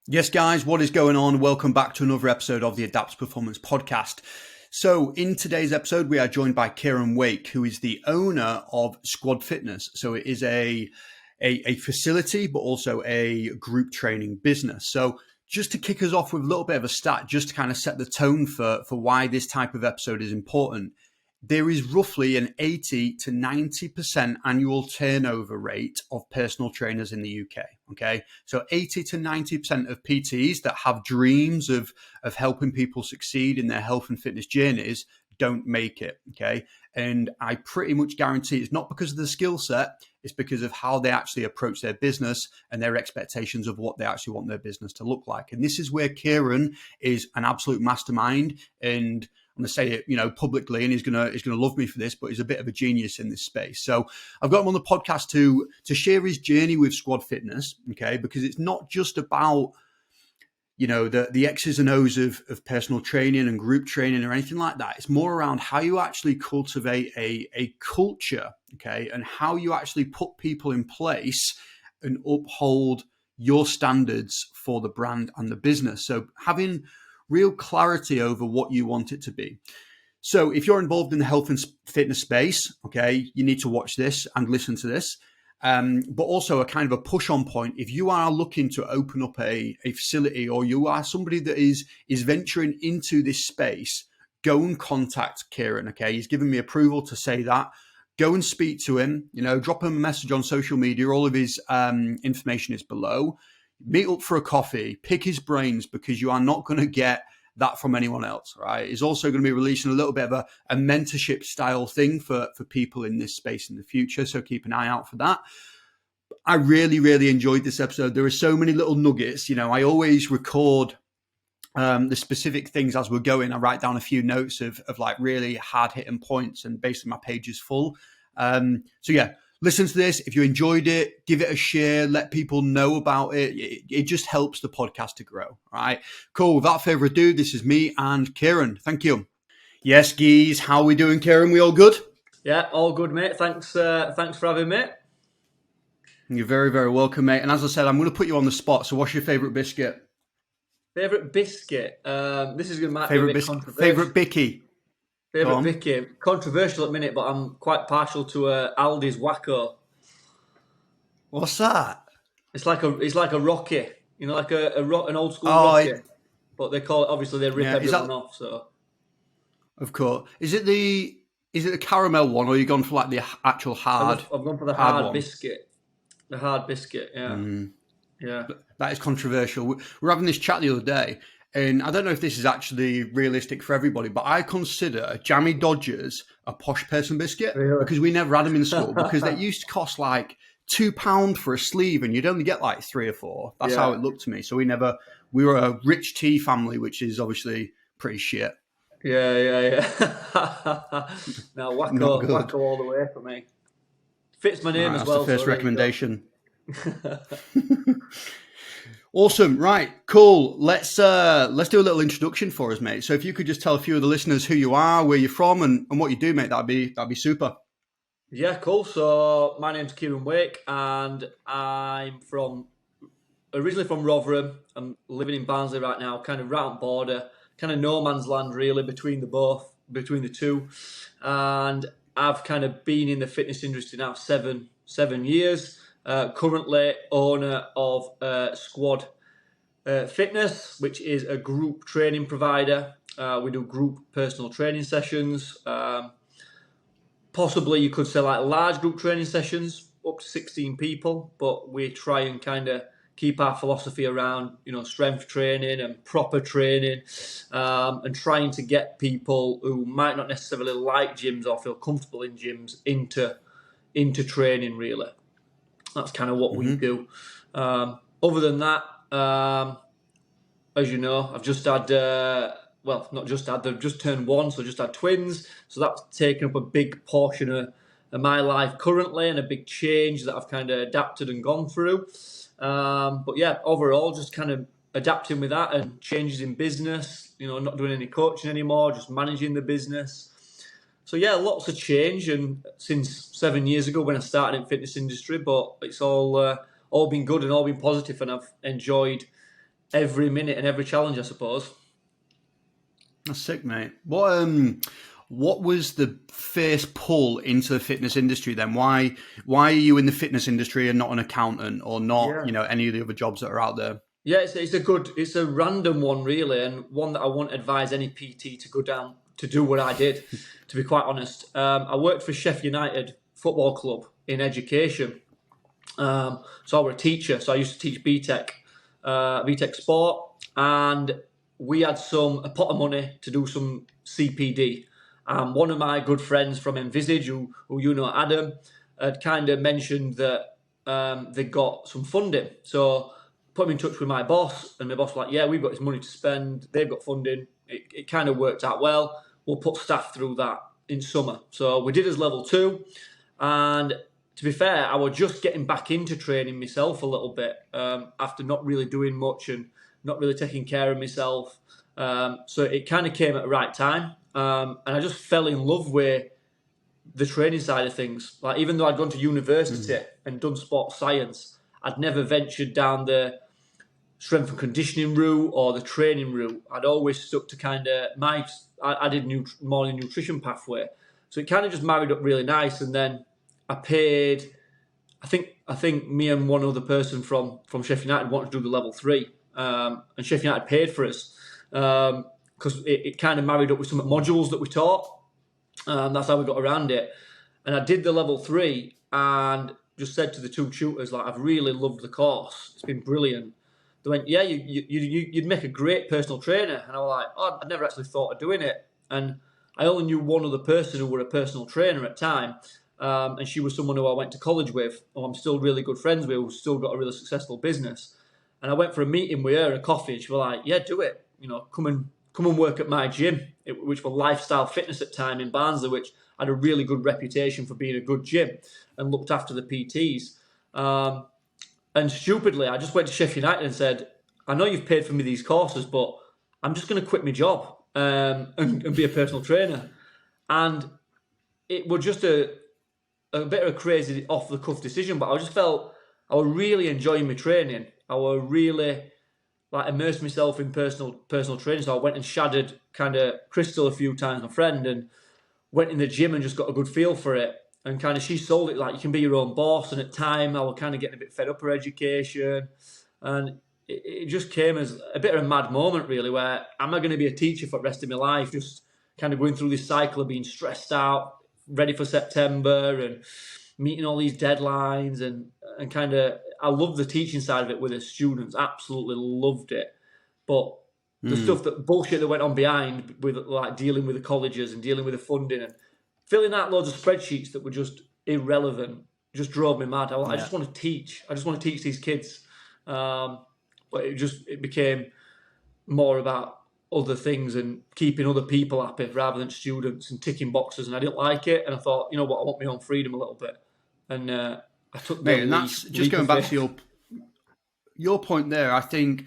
Yes, guys, what is going on? Welcome back to another episode of the Adapt Performance Podcast. So, in today's episode, we are joined by Kieran Wake, who is the owner of Squad Fitness. So, it is a facility, but also a group training business. So, just to kick us off with a little bit of a stat, just to kind of set the tone for why this type of episode is important. There is roughly an 80 to 90% annual turnover rate of personal trainers in the UK. Okay. So 80 to 90% of PTs that have dreams of helping people succeed in their health and fitness journeys don't make it. Okay. And I pretty much guarantee it's not because of the skill set, it's because of how they actually approach their business and their expectations of what they actually want their business to look like. And this is where Kieran is an absolute mastermind, and I'm going to say it, publicly, and he's going to love me for this, but he's a bit of a genius in this space. So I've got him on the podcast to share his journey with Squad Fitness, okay? Because it's not just about, the X's and O's of personal training and group training or anything like that. It's more around how you actually cultivate a culture, okay? And how you actually put people in place and uphold your standards for the brand and the business. So having real clarity over what you want it to be. So if you're involved in the health and fitness space, okay, you need to watch this and listen to this. But also a kind of a push on point. If you are looking to open up a facility, or you are somebody that is venturing into this space, go and contact Kieran, okay? He's given me approval to say that. Go and speak to him, drop him a message on social media. All of his information is below. Meet up for a coffee, pick his brains, because you are not going to get that from anyone else, right? He's also going to be releasing a little bit of a mentorship style thing for people in this space in the future. So keep an eye out for that. I really, really enjoyed this episode. There are so many little nuggets. I always record the specific things as we're going. I write down a few notes of like really hard hitting points, and basically my page is full. So yeah, listen to this. If you enjoyed it, give it a share. Let people know about it. It just helps the podcast to grow. All right. Cool. Without further ado, this is me and Kieran. Thank you. Yes, geez. How are we doing, Kieran? We all good? Yeah, all good, mate. Thanks for having me. You're very, very welcome, mate. And as I said, I'm going to put you on the spot. So what's your favourite biscuit? Favourite biscuit? This is going to be a bit controversial. Favourite bicky? Favourite bicky? Controversial at the minute, but I'm quite partial to Aldi's Wacko. What's that? It's like a Rocky, like an old school Rocky. But they call it, obviously they rip everyone off. So, of course, is it the caramel one, or you gone for like the actual hard? I've gone for the hard biscuit. The hard biscuit, yeah. Yeah. That is controversial. We were having this chat the other day, and I don't know if this is actually realistic for everybody, but I consider Jammy Dodgers a posh person biscuit, because we never had them in school, because they used to cost like £2 for a sleeve, and you'd only get like 3 or 4. That's how it looked to me. So we were a rich tea family, which is obviously pretty shit. Yeah. Now Wacko all the way for me. Fits my name as well. That's the first recommendation. Awesome. Right. Cool. Let's do a little introduction for us, mate. So if you could just tell a few of the listeners who you are, where you're from, and what you do, mate, that'd be super. Yeah, cool. So my name's Kieran Wake, and I'm originally from Rotherham. I'm living in Barnsley right now, kind of right on border, kind of no man's land really between the two. And I've kind of been in the fitness industry now 7 years. Currently owner of Squad Fitness, which is a group training provider. We do group personal training sessions. Possibly you could say like large group training sessions, up to 16 people, but we try and kind of keep our philosophy around, strength training and proper training, and trying to get people who might not necessarily like gyms or feel comfortable in gyms into training really. That's kind of what we do. Other than that, as you know, I've just had, they've just turned 1, so just had twins. So that's taken up a big portion of my life currently, and a big change that I've kind of adapted and gone through. But yeah, overall, just kind of adapting with that and changes in business, not doing any coaching anymore, just managing the business. So yeah, lots of change, and since 7 years ago when I started in fitness industry, but it's all been good and all been positive, and I've enjoyed every minute and every challenge, I suppose. That's sick, mate. What was the first pull into the fitness industry then? Why are you in the fitness industry and not an accountant or not, Yeah. any of the other jobs that are out there? Yeah, it's a random one really, and one that I won't advise any PT to go down to do what I did. To be quite honest, I worked for Sheffield United Football Club in education, so I was a teacher. So I used to teach BTEC sport, and we had a pot of money to do some CPD. One of my good friends from Envisage, who Adam, had kind of mentioned that they got some funding. So put me in touch with my boss, and my boss was like, yeah, we've got this money to spend. They've got funding. It kind of worked out well. We'll put staff through that in summer. So we did as level 2. And to be fair, I was just getting back into training myself a little bit after not really doing much and not really taking care of myself. So it kind of came at the right time. And I just fell in love with the training side of things. Like, even though I'd gone to university and done sports science, I'd never ventured down the strength and conditioning route or the training route. I'd always stuck to kind of I did morning nutrition pathway. So it kind of just married up really nice. And then I paid, I think me and one other person from Sheffield United wanted to do the level 3. And Sheffield United paid for us because it kind of married up with some modules that we taught. That's how we got around it. And I did the level 3 and just said to the 2 tutors, like, I've really loved the course. It's been brilliant. They went, yeah, you'd make a great personal trainer. And I was like, oh, I'd never actually thought of doing it. And I only knew one other person who were a personal trainer at the time. And she was someone who I went to college with, who I'm still really good friends with, who's still got a really successful business. And I went for a meeting with her, a coffee, and she was like, yeah, do it. Come and work at my gym, which was Lifestyle Fitness at the time in Barnsley, which had a really good reputation for being a good gym and looked after the PTs. And stupidly, I just went to Sheffield United and said, I know you've paid for me these courses, but I'm just going to quit my job and be a personal trainer. And it was just a bit of a crazy off-the-cuff decision, but I just felt I was really enjoying my training. I was really immersed myself in personal training. So I went and shadowed kind of Crystal a few times, my friend, and went in the gym and just got a good feel for it. And kind of she sold it like you can be your own boss. And at time I was kind of getting a bit fed up with education. And it just came as a bit of a mad moment, really, where am I going to be a teacher for the rest of my life? Just kind of going through this cycle of being stressed out, ready for September and meeting all these deadlines and kind of, I love the teaching side of it with the students, absolutely loved it. But the stuff bullshit that went on behind with like dealing with the colleges and dealing with the funding and filling out loads of spreadsheets that were just irrelevant just drove me mad. I just want to teach. I just want to teach these kids. But it became more about other things and keeping other people happy rather than students and ticking boxes. And I didn't like it. And I thought, you know what, I want my own freedom a little bit. And I took the and that's just going back to your point there. I think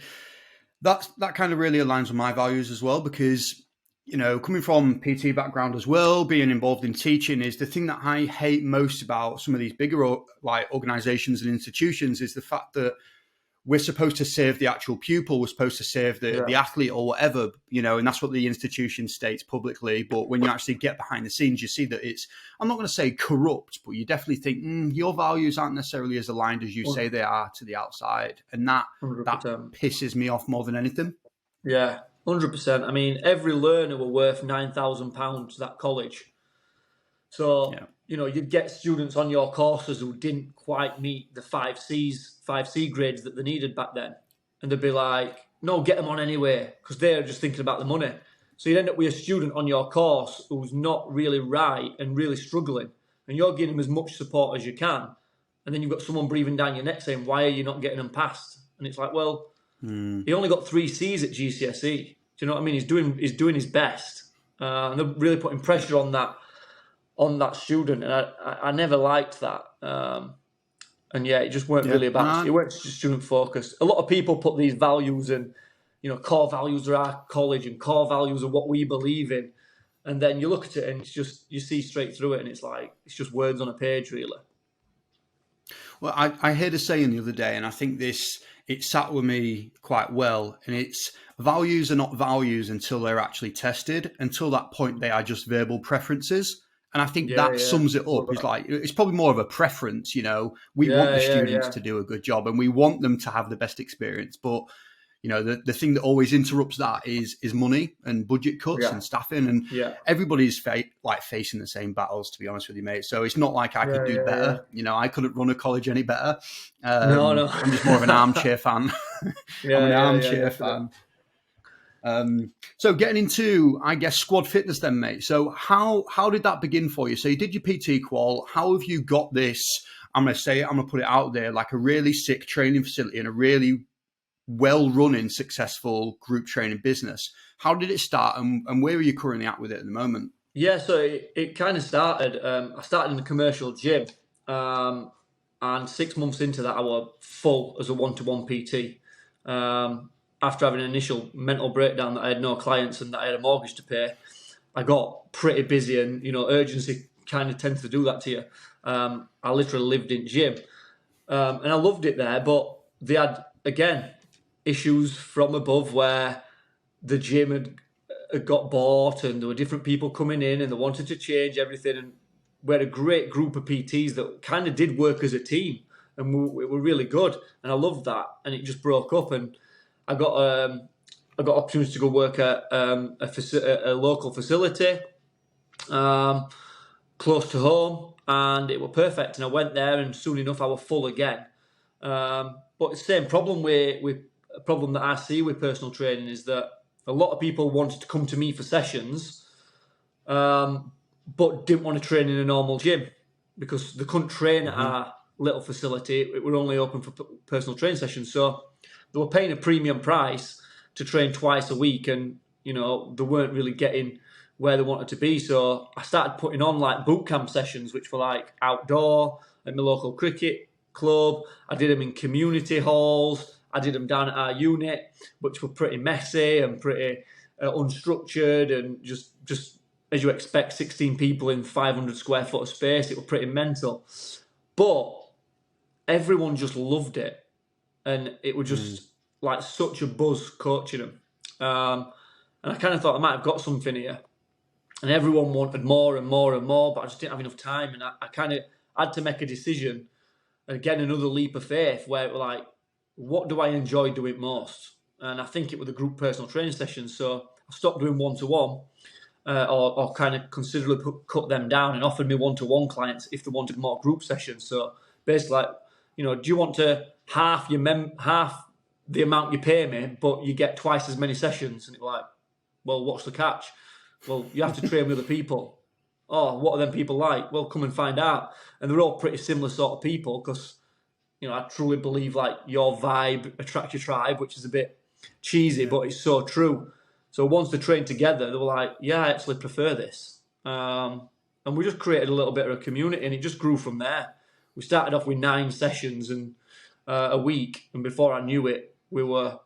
that kind of really aligns with my values as well, because coming from PT background as well, being involved in teaching is the thing that I hate most about some of these bigger organizations and institutions is the fact that we're supposed to serve the actual pupil, we're supposed to serve the athlete or whatever, and that's what the institution states publicly. But when you actually get behind the scenes, you see that it's, I'm not going to say corrupt, but you definitely think your values aren't necessarily as aligned as you say they are to the outside. And that 100%. pisses me off more than anything. Yeah, 100%. I mean, every learner were worth £9,000 to that college. So, you'd get students on your courses who didn't quite meet the 5C grades that they needed back then. And they'd be like, no, get them on anyway, because they're just thinking about the money. So you'd end up with a student on your course who's not really right and really struggling. And you're giving them as much support as you can. And then you've got someone breathing down your neck saying, why are you not getting them passed? And it's like, well, he only got 3 C's at GCSE. Do you know what I mean? He's doing his best. And they're really putting pressure on that student, and I never liked that. And it just weren't really about it. Weren't just student focused. A lot of people put these values and core values of our college and core values of what we believe in, and then you look at it and it's just you see straight through it, and it's like it's just words on a page, really. Well, I heard a saying the other day, and I think this it sat with me quite well. And it's values are not values until they're actually tested. Until that point, they are just verbal preferences. And I think Yeah, that yeah. sums it up. Love It's that. like, it's probably more of a preference, we want Yeah, the yeah, students yeah. to do a good job and we want them to have the best experience. But the thing that always interrupts that is money and budget cuts Yeah, and staffing, and yeah. everybody's facing the same battles, to be honest with you, mate. So it's not like I could Yeah, do yeah, yeah. better. I couldn't run a college any better. No, no. I'm just more of an armchair fan. I'm Yeah, an yeah, yeah, armchair definitely. fan. So getting into, I guess, squad fitness then, mate. So how did that begin for you? So you did your PT qual. How have you got this? I'm going to say it. I'm going to put it out there, like a really sick training facility and a really well-running, successful group training business. How did it start, and where are you currently at with it at the moment? Yeah, so it kind of started. I started in the commercial gym, um, and 6 months into that, I was full as a one-to-one PT. After having an initial mental breakdown that I had no clients and that I had a mortgage to pay, I got pretty busy, and urgency kind of tends to do that to you. I literally lived in gym, and I loved it there, but they had again issues from above where the gym had got bought and there were different people coming in and they wanted to change everything. And we had a great group of PTs that kind of did work as a team and we were really good. And I loved that. And it just broke up. And I got opportunity to go work at a local facility close to home. And it was perfect. And I went there and soon enough I was full again. But the same problem with a problem that I see with personal training is that a lot of people wanted to come to me for sessions, but didn't want to train in a normal gym because they couldn't train at our little facility. It were only open for personal training sessions. So they were paying a premium price to train twice a week and, they weren't really getting where they wanted to be. So I started putting on like boot camp sessions, which were like outdoor at my local cricket club. I did them in community halls. I did them down at our unit, which were pretty messy and pretty unstructured and just as you expect, 16 people in 500 square foot of space. It was pretty mental. But everyone just loved it. And it was just like such a buzz coaching them. And I kind of thought I might have got something here. And everyone wanted more and more and more, but I just didn't have enough time. And I kind of had to make a decision. Again, another leap of faith where it was like, what do I enjoy doing most? And I think it was the group personal training sessions. So I stopped doing one-to-one or kind of considerably cut them down and offered me one-to-one clients if they wanted more group sessions. So basically, like, do you want to half the amount you pay me, but you get twice as many sessions? And it was like, well, what's the catch? Well, you have to train with other people. Oh, what are them people like? Well, come and find out. And they're all pretty similar sort of people because I truly believe like your vibe attracts your tribe, which is a bit cheesy, but it's so true. So once they trained together, they were like, yeah, I actually prefer this. And we just created a little bit of a community and it just grew from there. We started off with 9 sessions and a week. And before I knew it, we were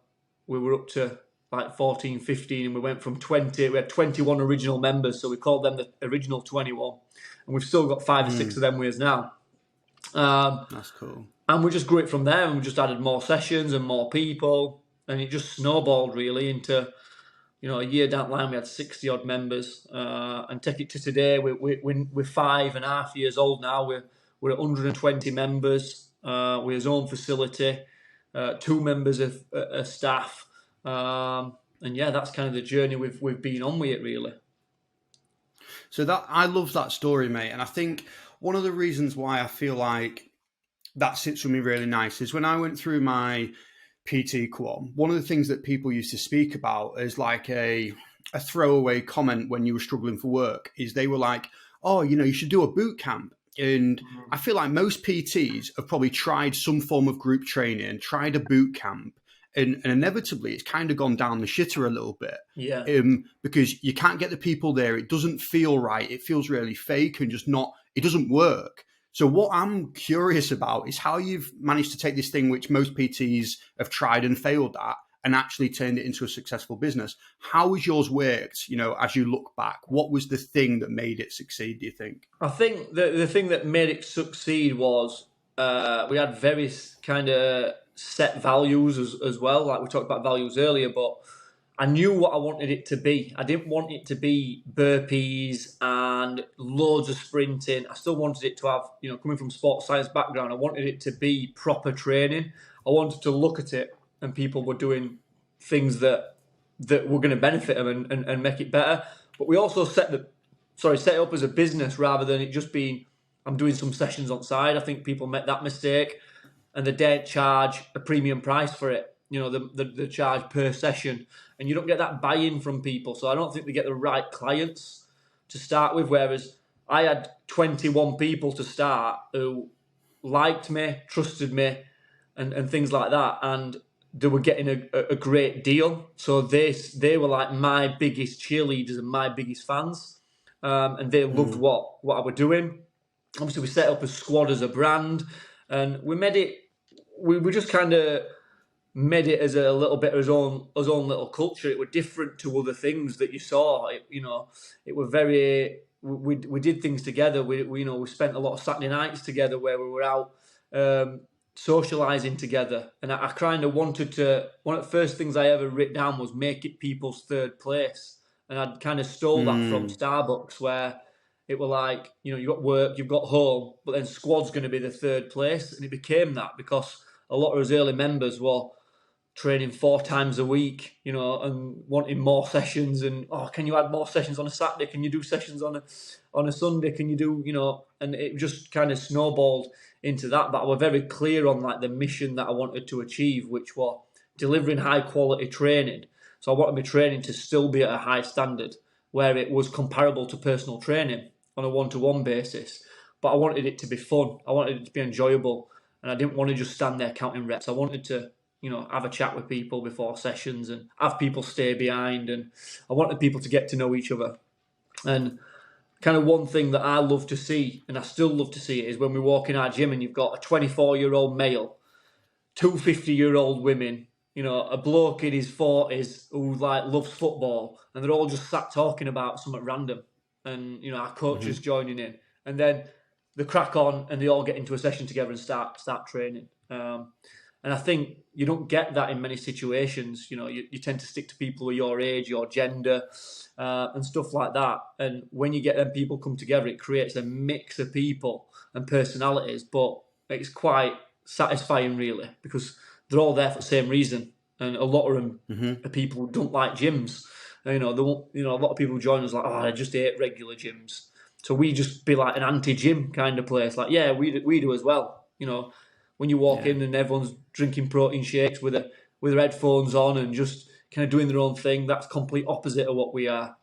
up to like 14, 15, and we went from 20. We had 21 original members, so we called them the original 21. And we've still got 5 or 6 of them with us now. That's cool. And we just grew it from there, and we just added more sessions and more people, and it just snowballed really into, a year down the line we had 60 odd members, and take it to today we're 5.5 years old now. We're at 120 members. We have our own facility, 2 members of staff, and yeah, that's kind of the journey we've been on with it really. So I love that story, mate, and I think one of the reasons why I feel like that sits with me really nice is when I went through my PT qual, one of the things that people used to speak about as like a throwaway comment when you were struggling for work is they were like, oh, you should do a boot camp. And I feel like most PTs have probably tried some form of group training, tried a boot camp, and inevitably it's kind of gone down the shitter a little bit. Yeah. Because you can't get the people there. It doesn't feel right. It feels really fake and it doesn't work. So what I'm curious about is how you've managed to take this thing, which most PTs have tried and failed at, and actually turned it into a successful business. How has yours worked, as you look back? What was the thing that made it succeed, do you think? I think the thing that made it succeed was we had very kind of set values as well. Like we talked about values earlier, but I knew what I wanted it to be. I didn't want it to be burpees and loads of sprinting. I still wanted it to have, coming from sports science background, I wanted it to be proper training. I wanted to look at it and people were doing things that were going to benefit them and make it better. But we also set it up as a business rather than it just being, I'm doing some sessions on side. I think people make that mistake and they don't charge a premium price for it. The charge per session, and you don't get that buy-in from people. So I don't think they get the right clients to start with. Whereas I had 21 people to start who liked me, trusted me, and things like that, and they were getting a great deal. So they were like my biggest cheerleaders and my biggest fans, and they loved what I was doing. Obviously, we set up a squad as a brand, and we made it. We just kind of made it as a little bit of his own little culture. It was different to other things that you saw. It was very. We did things together. We spent a lot of Saturday nights together where we were out socialising together. And I kind of wanted to. One of the first things I ever wrote down was make it people's third place, and I'd kind of stole that from Starbucks where it were like, you've got work, you've got home, but then squad's going to be the third place, and it became that because a lot of us early members were training 4 times a week, and wanting more sessions. And can you add more sessions on a Saturday? Can you do sessions on a Sunday? Can you do, and it just kind of snowballed into that. But I was very clear on like the mission that I wanted to achieve, which was delivering high quality training. So I wanted my training to still be at a high standard where it was comparable to personal training on a one-to-one basis. But I wanted it to be fun. I wanted it to be enjoyable. And I didn't want to just stand there counting reps. I wanted to have a chat with people before sessions and have people stay behind. And I wanted people to get to know each other. And kind of one thing that I love to see, and I still love to see it, is when we walk in our gym and you've got a 24-year-old male, 2 50-year-old women, a bloke in his 40s who loves football, and they're all just sat talking about something random. And, our coaches joining in. And then they crack on and they all get into a session together and start training. And I think you don't get that in many situations. You tend to stick to people of your age, your gender, and stuff like that. And when you get them people come together, it creates a mix of people and personalities. But it's quite satisfying, really, because they're all there for the same reason. And a lot of them are people who don't like gyms. A lot of people join us like, I just hate regular gyms. So we just be like an anti-gym kind of place. Like, yeah, we do as well. When you walk in and everyone's drinking protein shakes with their headphones on and just kind of doing their own thing, that's complete opposite of what we are.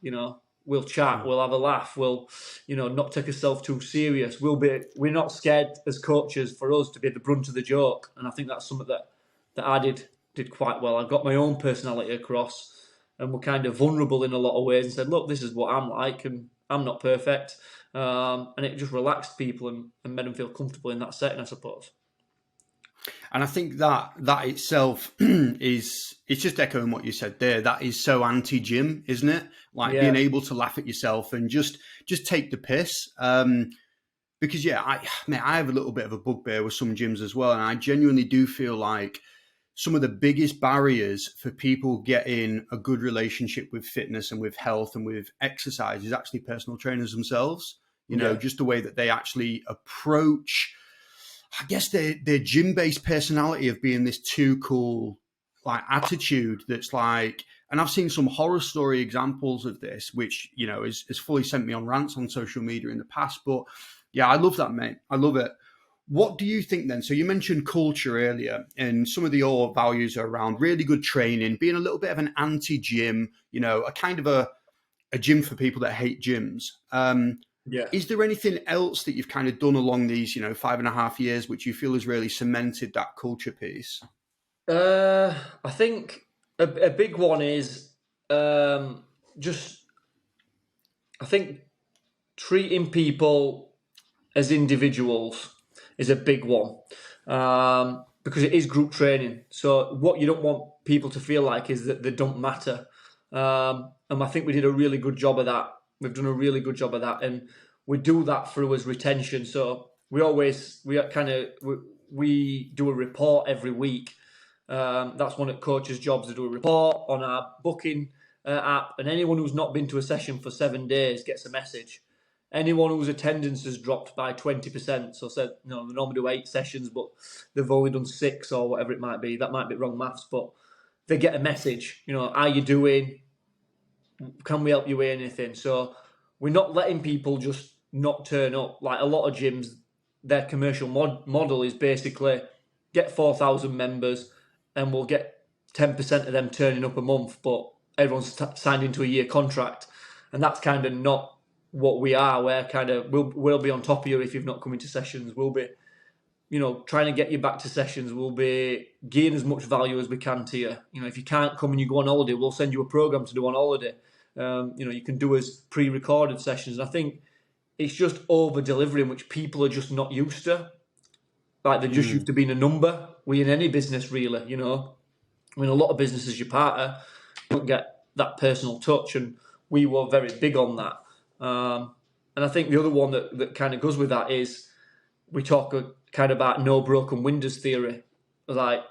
We'll chat, we'll have a laugh, we'll, not take ourselves too serious. We're not scared as coaches for us to be the brunt of the joke. And I think that's something that I did quite well. I got my own personality across and were kind of vulnerable in a lot of ways and said, look, this is what I'm like and I'm not perfect. And it just relaxed people and made them feel comfortable in that setting, I suppose. And I think that itself it's just echoing what you said there. That is so anti-gym, isn't it? Like being able to laugh at yourself and just take the piss. Because I have a little bit of a bugbear with some gyms as well, and I genuinely do feel like some of the biggest barriers for people getting a good relationship with fitness and with health and with exercise is actually personal trainers themselves. Just the way that they actually approach, I guess, their gym-based personality of being this too cool attitude that's like, and I've seen some horror story examples of this, which, has fully sent me on rants on social media in the past. But yeah, I love that, mate. I love it. What do you think then? So you mentioned culture earlier, and some of your values are around really good training, being a little bit of an anti-gym, a kind of a gym for people that hate gyms. Is there anything else that you've kind of done along these, 5.5 years, which you feel has really cemented that culture piece? I think a big one is I think treating people as individuals is a big one, because it is group training. So what you don't want people to feel like is that they don't matter. And I think we did a really good job of that. We've done a really good job of that, and we do that through as retention. So we do a report every week That's one of the coaches' jobs to do a report on our booking app, and anyone who's not been to a session for 7 days gets a message. Anyone whose attendance has dropped by 20%, so said, they normally do 8 sessions, but they've only done 6 or whatever it might be. That might be wrong maths, but they get a message. How you doing? Can we help you with anything? So we're not letting people just not turn up. Like a lot of gyms, their commercial model is basically get 4,000 members and we'll get 10% of them turning up a month, but everyone's signed into a year contract. And that's kind of not what we are. We're kind of, we'll be on top of you if you've not come into sessions. We'll be, trying to get you back to sessions. We'll be giving as much value as we can to you. If you can't come and you go on holiday, we'll send you a program to do on holiday. You can do as pre-recorded sessions. And I think it's just over-delivering, which people are just not used to. Like they're just used to being a number. We in any business, really, I mean, a lot of businesses you're part of don't get that personal touch, and we were very big on that. And I think the other one that kind of goes with that is we talk kind of about no broken windows theory. Like,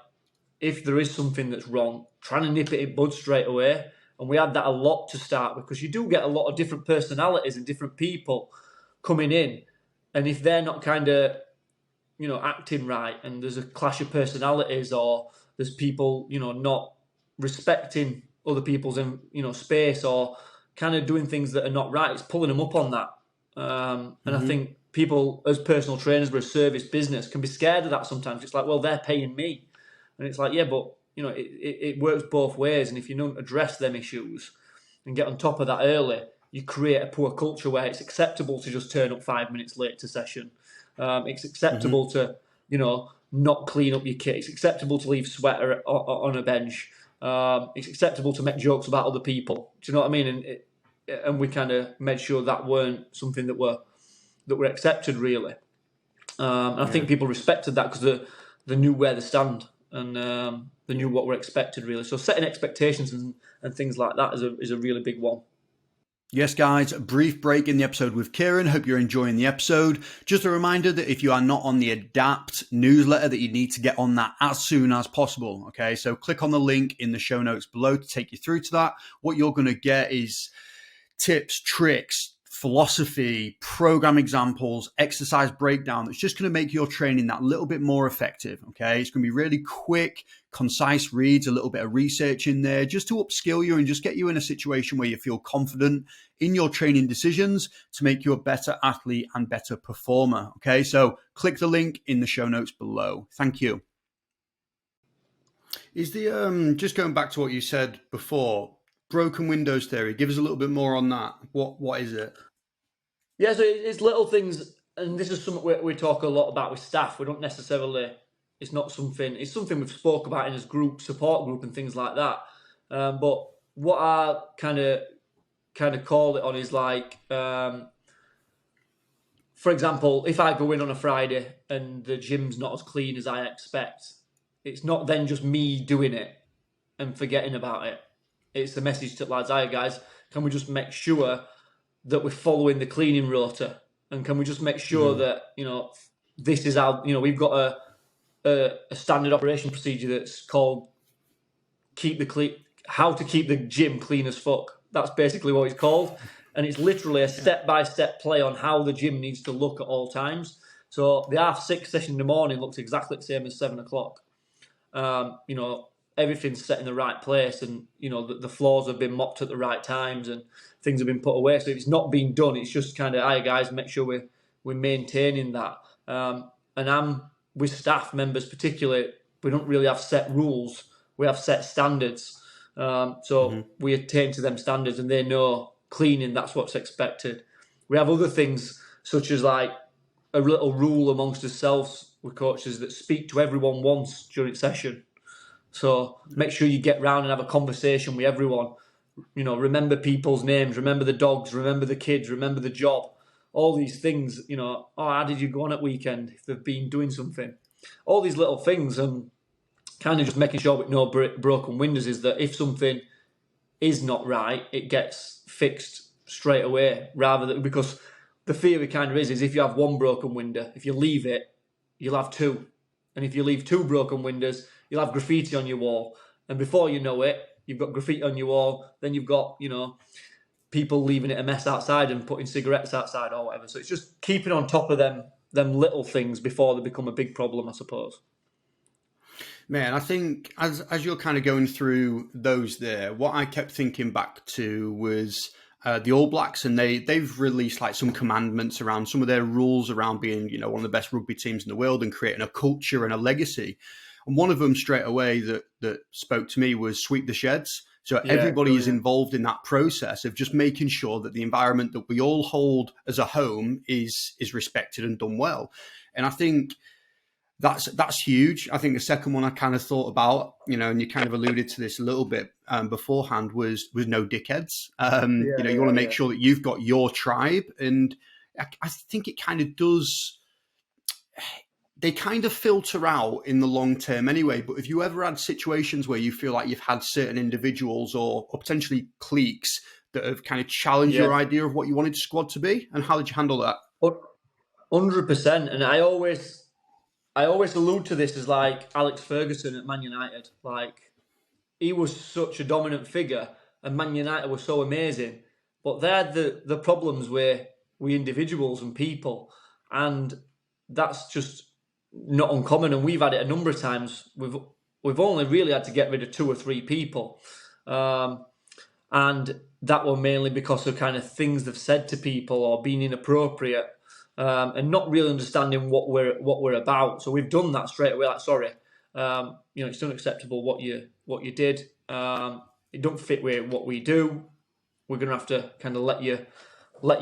if there is something that's wrong, trying to nip it in bud straight away. And we had that a lot to start with, because you do get a lot of different personalities and different people coming in. And if they're not kind of, acting right, and there's a clash of personalities, or there's people, not respecting other people's, space, or kind of doing things that are not right, it's pulling them up on that. And I think people, as personal trainers, we're a service business, can be scared of that sometimes. It's like, well, they're paying me. And it's like, yeah, but it works both ways. And if you don't address them issues and get on top of that early, you create a poor culture where it's acceptable to just turn up 5 minutes late to session. It's acceptable to, not clean up your kit. It's acceptable to leave sweat on a bench. It's acceptable to make jokes about other people. Do you know what I mean? And we kind of made sure that weren't something that were accepted, really. And I think people respected that because they knew where they stand, and they knew what were expected, really. So setting expectations and things like that is a really big one. Yes, guys, a brief break in the episode with Kieran. Hope you're enjoying the episode. Just a reminder that if you are not on the Adapt newsletter, that you need to get on that as soon as possible. Okay, so click on the link in the show notes below to take you through to that. What you're going to get is tips, tricks, philosophy, program examples, exercise breakdown. That's just going to make your training that little bit more effective. Okay, it's going to be really quick, concise reads, a little bit of research in there just to upskill you and just get you in a situation where you feel confident in your training decisions to make you a better athlete and better performer. Okay, so click the link in the show notes below. Thank you. Is the just going back to what you said before, broken windows theory, give us a little bit more on that. What is it? Yeah, so it's little things, and this is something we talk a lot about with staff. We don't necessarily, it's something we've spoke about in this group, support group and things like that. But what I kind of call it on is like, for example, if I go in on a Friday and the gym's not as clean as I expect, it's not then just me doing it and forgetting about it. It's the message to lads, "Hi guys, can we just make sure that we're following the cleaning rota, and can we just make sure that this is our we've got a standard operation procedure that's called how to keep the gym clean as fuck." That's basically what it's called, and it's literally a step-by-step play on how the gym needs to look at all times. So the 6:30 session in the morning looks exactly the same as 7 o'clock. Everything's set in the right place, and the floors have been mopped at the right times, and things have been put away. So if it's not being done, it's just kind of, "Hi guys, make sure we're maintaining that." And I'm with staff members particularly, we don't really have set rules. We have set standards. We attain to them standards, and they know cleaning, that's what's expected. We have other things such as like a little rule amongst ourselves with coaches that speak to everyone once during session. So make sure you get round and have a conversation with everyone. Remember people's names, remember the dogs, remember the kids, remember the job. All these things, how did you go on at weekend if they've been doing something? All these little things, and kind of just making sure with no broken windows is that if something is not right, it gets fixed straight away, because the theory kind of is if you have one broken window, if you leave it, you'll have two. And if you leave two broken windows, you'll have graffiti on your wall, and before you know it, you've got graffiti on your wall. Then you've got, people leaving it a mess outside and putting cigarettes outside or whatever. So it's just keeping on top of them little things before they become a big problem, I suppose. Man, I think as you're kind of going through those there, what I kept thinking back to was the All Blacks, and they've released like some commandments around some of their rules around being, one of the best rugby teams in the world and creating a culture and a legacy. And one of them straight away that spoke to me was sweep the sheds. So everybody is involved in that process of just making sure that the environment that we all hold as a home is respected and done well. And I think that's huge. I think the second one I kind of thought about, and you kind of alluded to this a little bit beforehand, was no dickheads. You want to make sure that you've got your tribe. And I think it kind of does... They kind of filter out in the long term anyway. But if you ever had situations where you feel like you've had certain individuals or potentially cliques that have kind of challenged your idea of what you wanted the squad to be, and how did you handle that? 100%. And I always allude to this as like Alex Ferguson at Man United. Like, he was such a dominant figure, and Man United was so amazing. But they had the problems where we individuals and people, and that's just not uncommon, and we've had it a number of times. We've only really had to get rid of 2 or 3 people, and that were mainly because of kind of things they've said to people or being inappropriate, and not really understanding what we're about. So we've done that straight away. Like, sorry, it's unacceptable what you did. It don't fit with what we do. We're going to have to kind of let you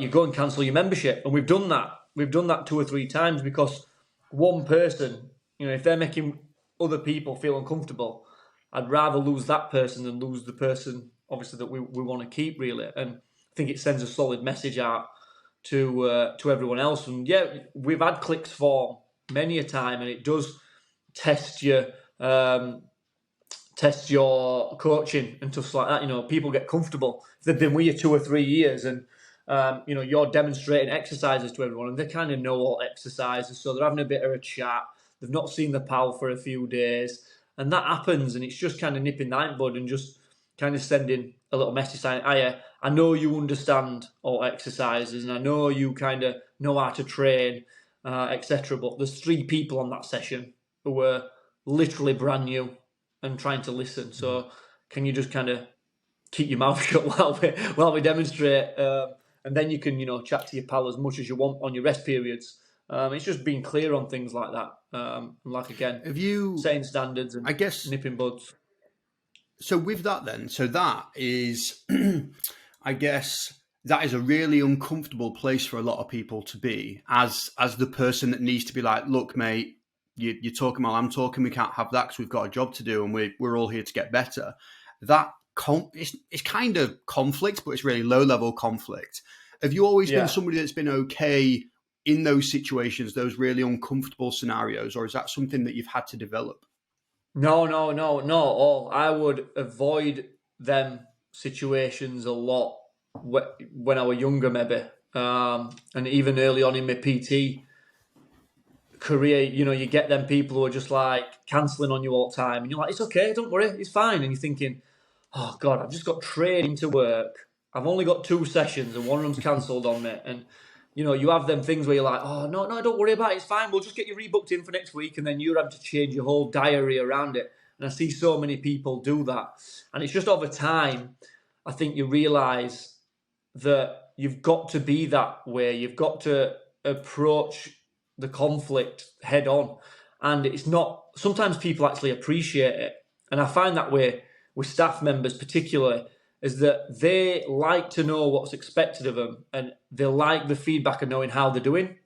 go and cancel your membership. And we've done that. We've done that 2 or 3 times because one person, if they're making other people feel uncomfortable, I'd rather lose that person than lose the person, obviously, that we want to keep, really. And I think it sends a solid message out to everyone else. And we've had cliques form many a time, and it does test your coaching and stuff like that. People get comfortable. They've been with you 2 or 3 years, and you're demonstrating exercises to everyone, and they kind of know all exercises, so they're having a bit of a chat. They've not seen the pal for a few days, and that happens, and it's just kind of nipping that in bud and just kind of sending a little message saying, I know you understand all exercises, and I know you kind of know how to train, etc. But there's 3 people on that session who were literally brand new and trying to listen. So can you just kind of keep your mouth shut while we demonstrate? And then you can, chat to your pal as much as you want on your rest periods. It's just being clear on things like that. Setting standards and nipping buds. So with that then, that is, I guess, that is a really uncomfortable place for a lot of people to be as the person that needs to be like, look, mate, you're talking while I'm talking. We can't have that because we've got a job to do and we're all here to get better. That it's kind of conflict, but it's really low-level conflict. Have you always been somebody that's been okay in those situations, those really uncomfortable scenarios, or is that something that you've had to develop? No, not at all. I would avoid them situations a lot when I was younger, maybe. And even early on in my PT career, you get them people who are just like cancelling on you all the time. And you're like, it's okay, don't worry, it's fine. And you're thinking, oh God, I've just got training to work. I've only got 2 sessions and one of them's cancelled on me. And, you have them things where you're like, oh, no, don't worry about it. It's fine. We'll just get you rebooked in for next week. And then you're having to change your whole diary around it. And I see so many people do that. And it's just over time, I think you realise that you've got to be that way. You've got to approach the conflict head on. And it's not, sometimes people actually appreciate it. And I find that way with staff members particularly, is that they like to know what's expected of them and they like the feedback of knowing how they're doing.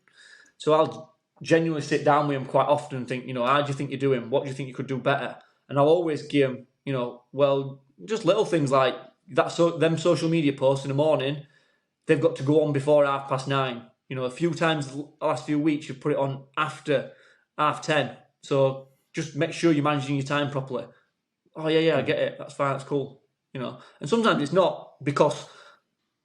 So I'll genuinely sit down with them quite often and think, how do you think you're doing? What do you think you could do better? And I'll always give them, just little things like that. Them social media posts in the morning, they've got to go on before 9:30. A few times the last few weeks, you've put it on after 10:30. So just make sure you're managing your time properly. Oh, yeah, I get it. That's fine. That's cool. And sometimes it's not because,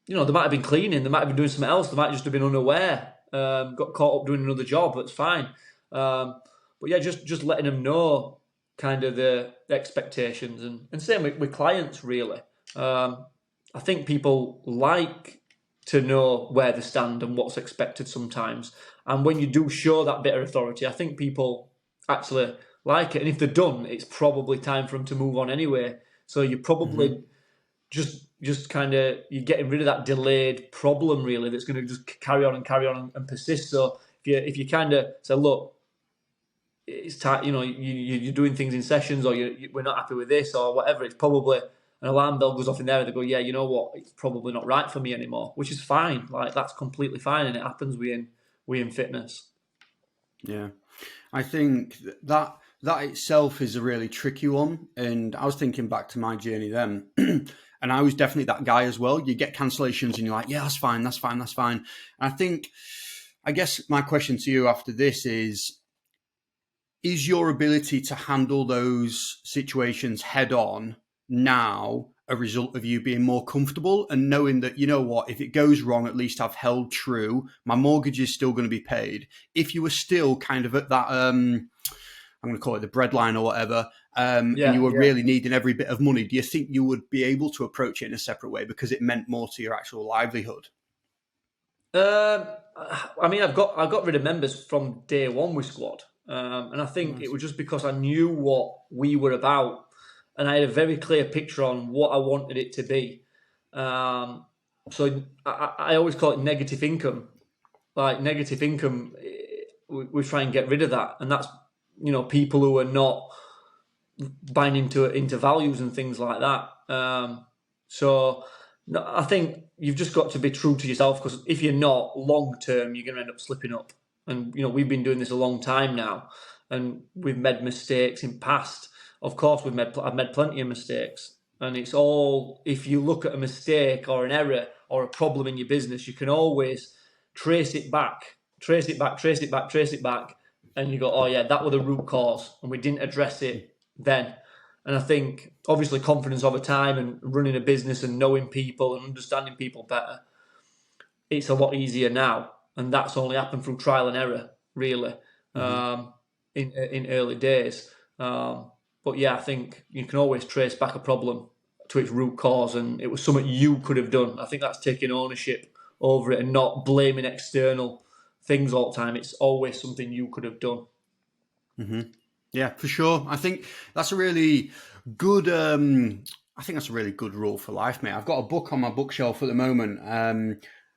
they might have been cleaning. They might have been doing something else. They might just have been unaware, got caught up doing another job. That's fine. But yeah, just letting them know kind of the expectations, and same with clients really. I think people like to know where they stand and what's expected sometimes. And when you do show that bit of authority, I think people actually like it. And if they're done, it's probably time for them to move on anyway. So you're probably just kind of you're getting rid of that delayed problem really that's going to just carry on and persist. So if you kind of say, look, it's time, you're doing things in sessions, or we're not happy with this or whatever, it's probably an alarm bell goes off in there and they go, yeah, you know what, it's probably not right for me anymore, which is fine. Like, that's completely fine, and it happens we in fitness. Yeah, I think that itself is a really tricky one. And I was thinking back to my journey then, and I was definitely that guy as well. You get cancellations and you're like, yeah, that's fine. And I guess my question to you after this is your ability to handle those situations head on now a result of you being more comfortable and knowing that, you know what, if it goes wrong, at least I've held true. My mortgage is still going to be paid. If you were still kind of at that, I'm going to call it the breadline or whatever, and you were really needing every bit of money, do you think you would be able to approach it in a separate way because it meant more to your actual livelihood? I mean, I got rid of members from day one with Squad, and I think it was just because I knew what we were about, and I had a very clear picture on what I wanted it to be. So I always call it negative income. Like, negative income, we try and get rid of that, and that's people who are not buying into values and things like that. So no, I think you've just got to be true to yourself, because if you're not, long term, you're going to end up slipping up. And we've been doing this a long time now, and we've made mistakes in past. Of course, I've made plenty of mistakes, and it's all, if you look at a mistake or an error or a problem in your business, you can always trace it back, and you go, oh yeah, that was the root cause, and we didn't address it then. And I think, obviously, confidence over time and running a business and knowing people and understanding people better, it's a lot easier now. And that's only happened through trial and error, really, in early days. But yeah, I think you can always trace back a problem to its root cause, and it was something you could have done. I think that's taking ownership over it and not blaming external things all the time. It's always something you could have done. Mm-hmm. Yeah, for sure. I think that's a really good. I think that's a really good rule for life, mate. I've got a book on my bookshelf at the moment. I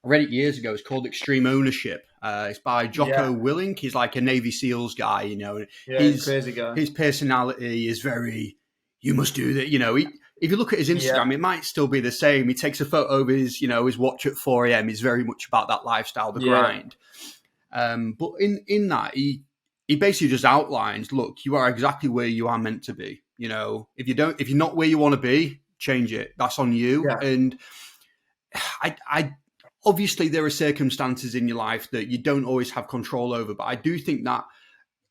read it years ago. It's called Extreme Ownership. It's by Jocko Willink. He's like a Navy SEALs guy, He's a crazy guy. His personality is very, you must do that. If you look at his Instagram, it might still be the same. He takes a photo of his watch at 4 a.m. He's very much about that lifestyle, the grind. But in that, he basically just outlines, look, you are exactly where you are meant to be. If you're not where you want to be, change it. That's on you. Yeah. And I obviously there are circumstances in your life that you don't always have control over, but I do think that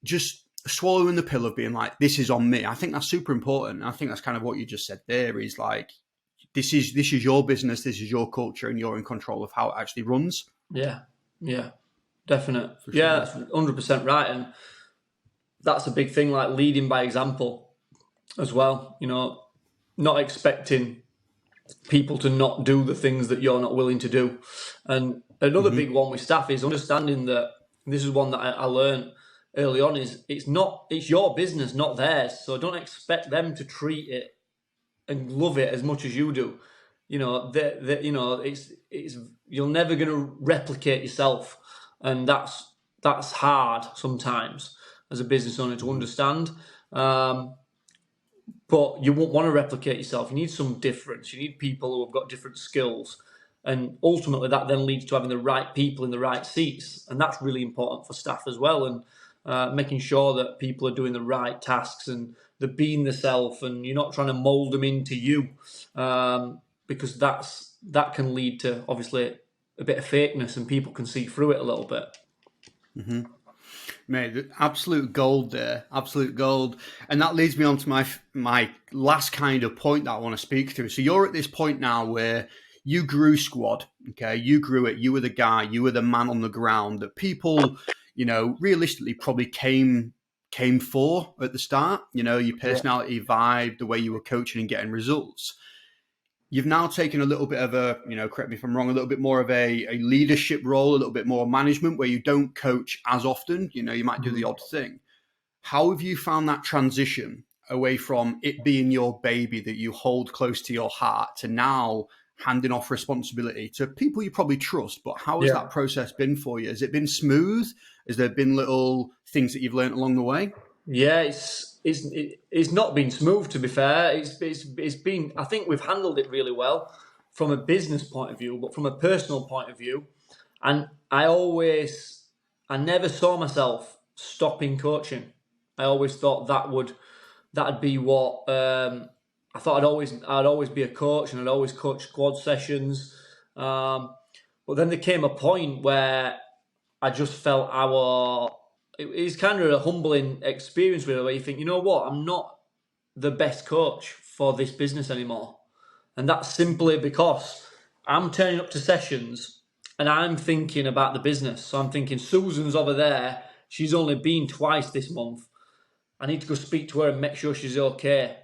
just swallowing the pill of being like, this is on me, I think that's super important. And I think that's kind of what you just said there, is like, this is your business, this is your culture, and you're in control of how it actually runs. Yeah. Definite. Sure. Yeah, that's 100% right. And that's a big thing, like leading by example as well. Not expecting people to not do the things that you're not willing to do. And another big one with staff is understanding that, this is one that I learned early on, is it's your business, not theirs. So don't expect them to treat it and love it as much as you do. It's you're never going to replicate yourself. And that's hard sometimes as a business owner to understand. But you won't want to replicate yourself. You need some difference. You need people who have got different skills. And ultimately that then leads to having the right people in the right seats. And that's really important for staff as well. And making sure that people are doing the right tasks and they're being the self, and you're not trying to mold them into you. Because that can lead to, obviously, a bit of fakeness, and people can see through it a little bit. Mm-hmm. Mate, absolute gold there, absolute gold. And that leads me on to my last kind of point that I want to speak through. So you're at this point now where you grew Squad, okay? You grew it. You were the guy. You were the man on the ground that people, realistically probably came came for at the start. You know, your personality, vibe, the way you were coaching and getting results. You've now taken a little bit of a, you know, correct me if I'm wrong, a little bit more of a leadership role, a little bit more management, where you don't coach as often. You know, you might do the odd thing. How have you found that transition away from it being your baby that you hold close to your heart to now handing off responsibility to people you probably trust? But how has that process been for you? Has it been smooth? Has there been little things that you've learned along the way? Yeah, it's not been smooth, to be fair. It's been. I think we've handled it really well from a business point of view, but from a personal point of view, and I never saw myself stopping coaching. I always thought that'd be what I thought. I'd always be a coach, and I'd always coach squad sessions. But then there came a point where I just felt it's kind of a humbling experience, really, where you think, you know what, I'm not the best coach for this business anymore. And that's simply because I'm turning up to sessions and I'm thinking about the business. So I'm thinking, Susan's over there. She's only been twice this month. I need to go speak to her and make sure she's okay.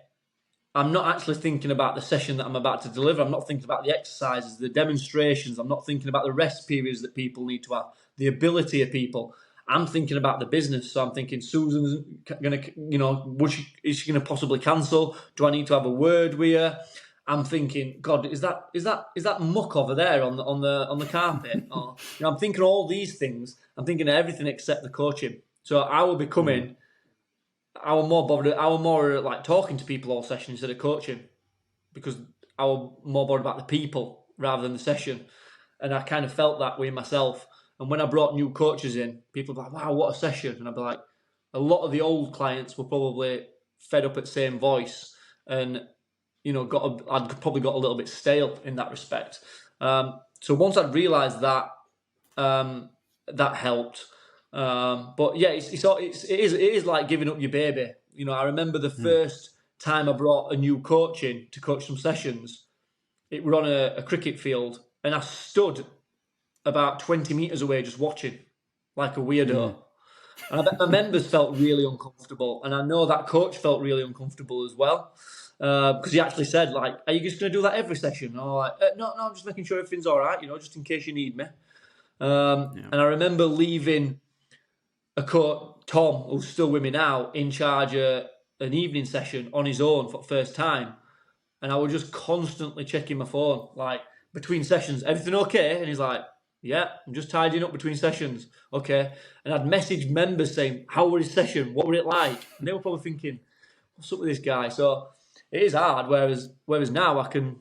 I'm not actually thinking about the session that I'm about to deliver. I'm not thinking about the exercises, the demonstrations. I'm not thinking about the rest periods that people need to have, the ability of people. I'm thinking about the business. So I'm thinking, Susan's going to, you know, is she going to possibly cancel? Do I need to have a word with her? I'm thinking, God, is that muck over there on the carpet? Or, you know, I'm thinking all these things. I'm thinking of everything except the coaching. So I will be coming. I was more bothered. I was more like talking to people all session instead of coaching, because I was more bothered about the people rather than the session. And I kind of felt that way myself. And when I brought new coaches in, people were like, wow, what a session. And I'd be like, a lot of the old clients were probably fed up at the same voice, and, you know, I'd probably got a little bit stale in that respect. So once I'd realised that, that helped. But yeah, it is like giving up your baby. You know, I remember the first time I brought a new coach in to coach some sessions. It were on a cricket field, and I stood about 20 metres away just watching like a weirdo. And I bet my members felt really uncomfortable, and I know that coach felt really uncomfortable as well, because he actually said, like, are you just going to do that every session? And I'm like, no, I'm just making sure everything's all right, you know, just in case you need me. And I remember leaving a coach, Tom, who's still with me now, in charge of an evening session on his own for the first time. And I was just constantly checking my phone, like, between sessions, everything okay? And he's like, yeah, I'm just tidying up between sessions. Okay. And I'd messaged members saying, how was his session? What were it like? And they were probably thinking, what's up with this guy? So it is hard. Whereas now I kind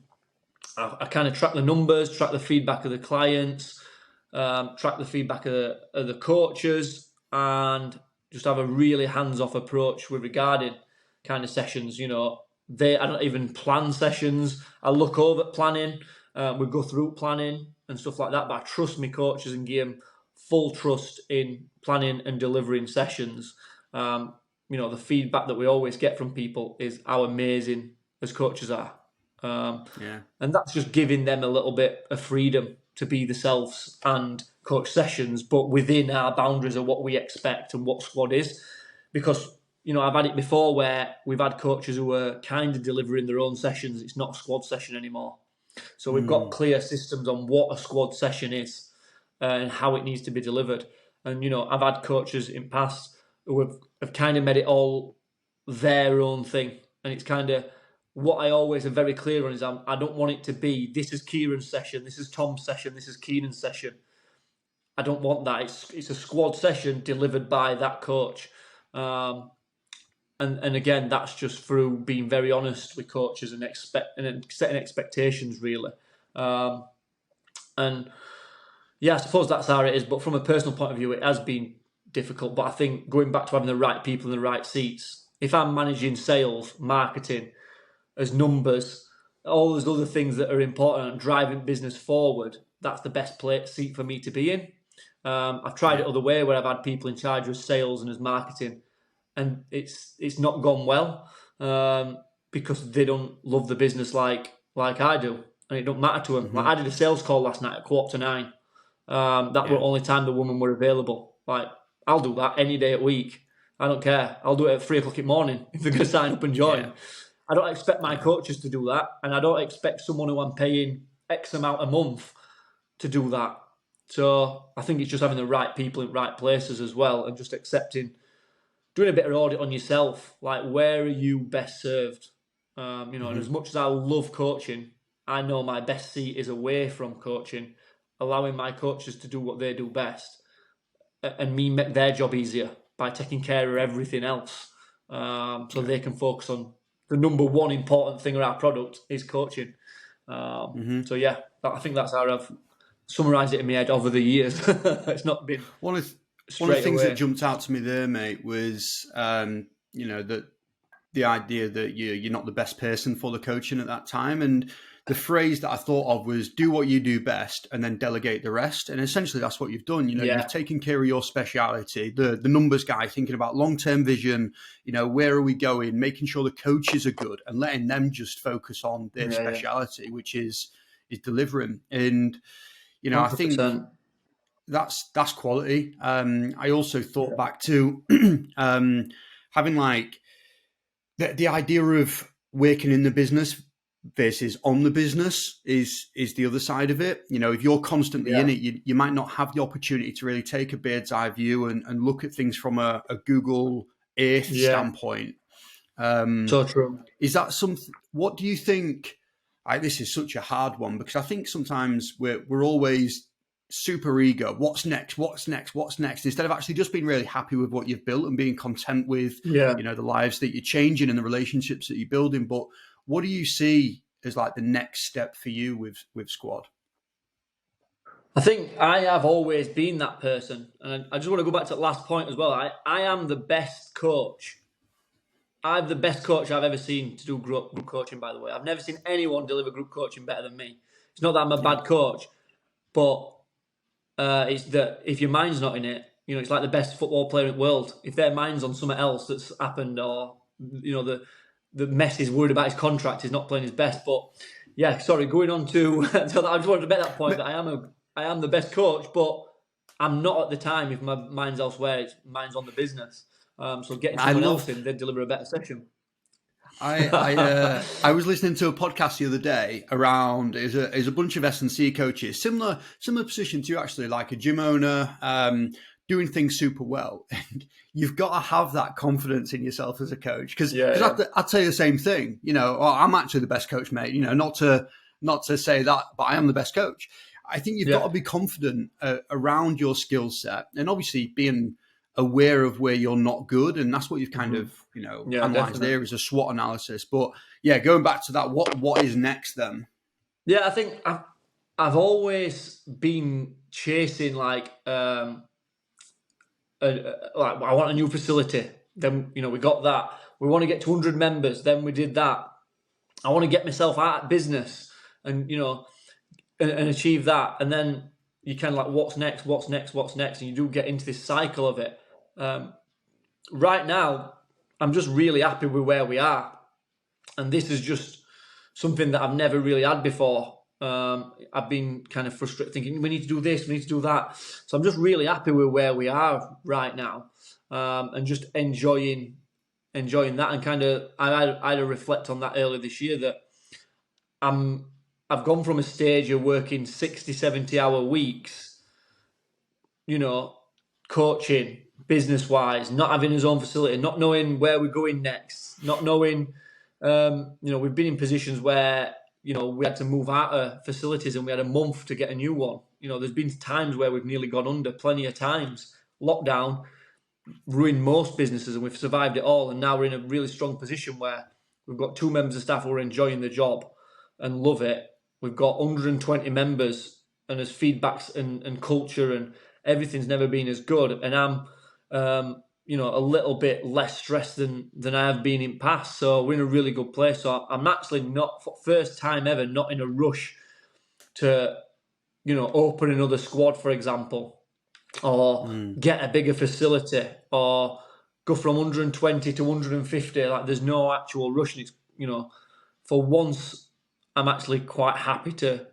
of track the numbers, track the feedback of the clients, track the feedback of the coaches, and just have a really hands-off approach with regarding kind of sessions. You know, I don't even plan sessions. I look over at planning. We go through planning and stuff like that, but I trust my coaches and give them full trust in planning and delivering sessions. You know, the feedback that we always get from people is how amazing as coaches are. And that's just giving them a little bit of freedom to be themselves and coach sessions, but within our boundaries of what we expect and what squad is. Because, you know, I've had it before where we've had coaches who are kind of delivering their own sessions. It's not a squad session anymore. So we've got clear systems on what a squad session is and how it needs to be delivered. And, you know, I've had coaches in past who have kind of made it all their own thing. And it's kind of what I always am very clear on is I don't want it to be, this is Kieran's session, this is Tom's session, this is Keenan's session. I don't want that. It's a squad session delivered by that coach. And again, that's just through being very honest with coaches and setting expectations, really. And yeah, I suppose that's how it is. But from a personal point of view, it has been difficult. But I think going back to having the right people in the right seats, if I'm managing sales, marketing, as numbers, all those other things that are important and driving business forward, that's the best seat for me to be in. I've tried it other way where I've had people in charge of sales and as marketing, and it's not gone well because they don't love the business like I do, and it don't matter to them. Like, I did a sales call last night at 8:45. That were the only time the women were available. Like, I'll do that any day a week. I don't care. I'll do it at 3 o'clock in the morning if they're going to sign up and join. Yeah. I don't expect my coaches to do that, and I don't expect someone who I'm paying X amount a month to do that. So I think it's just having the right people in right places as well, and just doing a bit of audit on yourself. Like, where are you best served? And as much as I love coaching, I know my best seat is away from coaching, allowing my coaches to do what they do best, and me make their job easier by taking care of everything else, so they can focus on the number one important thing of our product is coaching. So yeah, I think that's how I've summarised it in my head over the years. It's not been One of the things that jumped out to me there, mate, was that the idea that you're not the best person for the coaching at that time, and the phrase that I thought of was "do what you do best and then delegate the rest." And essentially, that's what you've done. You've taken care of your speciality, the numbers guy, thinking about long-term vision. Where are we going? Making sure the coaches are good and letting them just focus on their speciality, which is delivering. And 100%. I think that's quality. I also thought back to having like the idea of working in the business versus on the business is the other side of it. If you're constantly in it, you might not have the opportunity to really take a bird's eye view and look at things from a Google Earth standpoint. So true. Is that something? What do you think? This is such a hard one, because I think sometimes we're always super ego. What's next? Instead of actually just being really happy with what you've built and being content with the lives that you're changing and the relationships that you're building. But what do you see as like the next step for you with Squad? I think I have always been that person. And I just want to go back to that last point as well. I am the best coach. I'm the best coach I've ever seen to do group coaching, by the way. I've never seen anyone deliver group coaching better than me. It's not that I'm a bad coach, but it's that if your mind's not in it, it's like the best football player in the world. If their mind's on something else that's happened, or the Messi is worried about his contract, he's not playing his best. But yeah, sorry, going on to so I just wanted to make that point that I am the best coach, but I'm not at the time if my mind's elsewhere. Mine's on the business. So getting someone else in, they'd deliver a better session. I was listening to a podcast the other day around is a bunch of S&C coaches, similar position to you, actually, like a gym owner, doing things super well. And you've got to have that confidence in yourself as a coach, because I'd say the same thing. I'm actually the best coach, mate. Not to say that, but I am the best coach. I think you've got to be confident around your skill set, and obviously being aware of where you're not good, and that's what you've kind of analysed there is a SWOT analysis. But going back to that, what is next then? I think I've always been chasing like I want a new facility. Then we got that. We want to get to 100 members. Then we did that. I want to get myself out of business and and achieve that. And then you kind of like, what's next? And you do get into this cycle of it. Right now, I'm just really happy with where we are. And this is just something that I've never really had before. I've been kind of frustrated thinking, we need to do this, we need to do that. So I'm just really happy with where we are right now. And just enjoying that. And kind of, I had to reflect on that earlier this year, that I've gone from a stage of working 60, 70-hour weeks, coaching, business-wise, not having his own facility, not knowing where we're going next, not knowing, we've been in positions where, we had to move out of facilities and we had a month to get a new one. There's been times where we've nearly gone under, plenty of times. Lockdown ruined most businesses and we've survived it all. And now we're in a really strong position where we've got 2 members of staff who are enjoying the job and love it. We've got 120 members, and there's feedbacks and culture, and everything's never been as good. And I'm, a little bit less stressed than I have been in past. So we're in a really good place. So I'm actually not, for first time ever, not in a rush to, open another squad, for example, or get a bigger facility, or go from 120 to 150. Like, there's no actual rush. And it's, for once, I'm actually quite happy to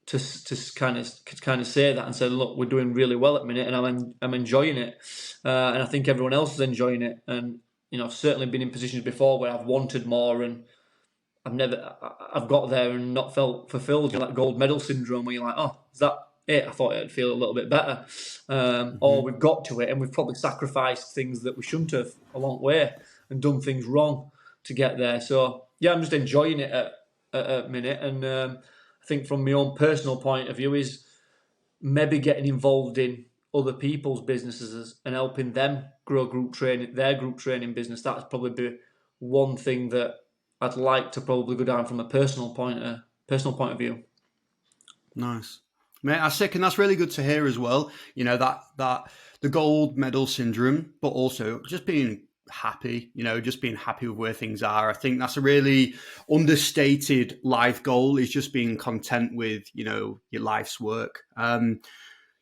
to kind of say that and say, look, we're doing really well at the minute, and I'm enjoying it, and I think everyone else is enjoying it. And I've certainly been in positions before where I've wanted more, and I've got there and not felt fulfilled. Like gold medal syndrome, where you're like, oh, is that it? I thought it'd feel a little bit better, or we've got to it and we've probably sacrificed things that we shouldn't have along the way and done things wrong to get there. So yeah, I'm just enjoying it at a minute, and I think from my own personal point of view is maybe getting involved in other people's businesses and helping them grow their group training business. That's probably be one thing that I'd like to probably go down from a personal point of view. Nice. Mate, I second. That's really good to hear as well. That the gold medal syndrome, but also just being happy, just being happy with where things are. I think that's a really understated life goal, is just being content with, your life's work.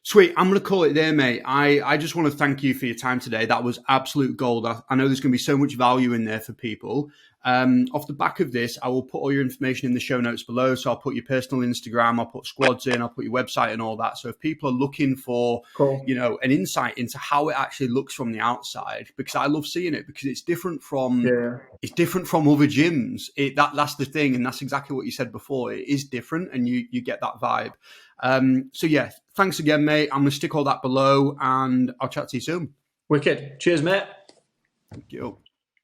Sweet. I'm going to call it there, mate. I just want to thank you for your time today. That was absolute gold. I know there's going to be so much value in there for people. Off the back of this, I will put all your information in the show notes below. So I'll put your personal Instagram, I'll put squads in, I'll put your website and all that. So if people are looking for, an insight into how it actually looks from the outside, because I love seeing it, because it's different from it's different from other gyms. That's the thing, and that's exactly what you said before. It is different, and you get that vibe. So yeah, thanks again, mate. I'm going to stick all that below, and I'll chat to you soon. Wicked. Cheers, mate. Thank you.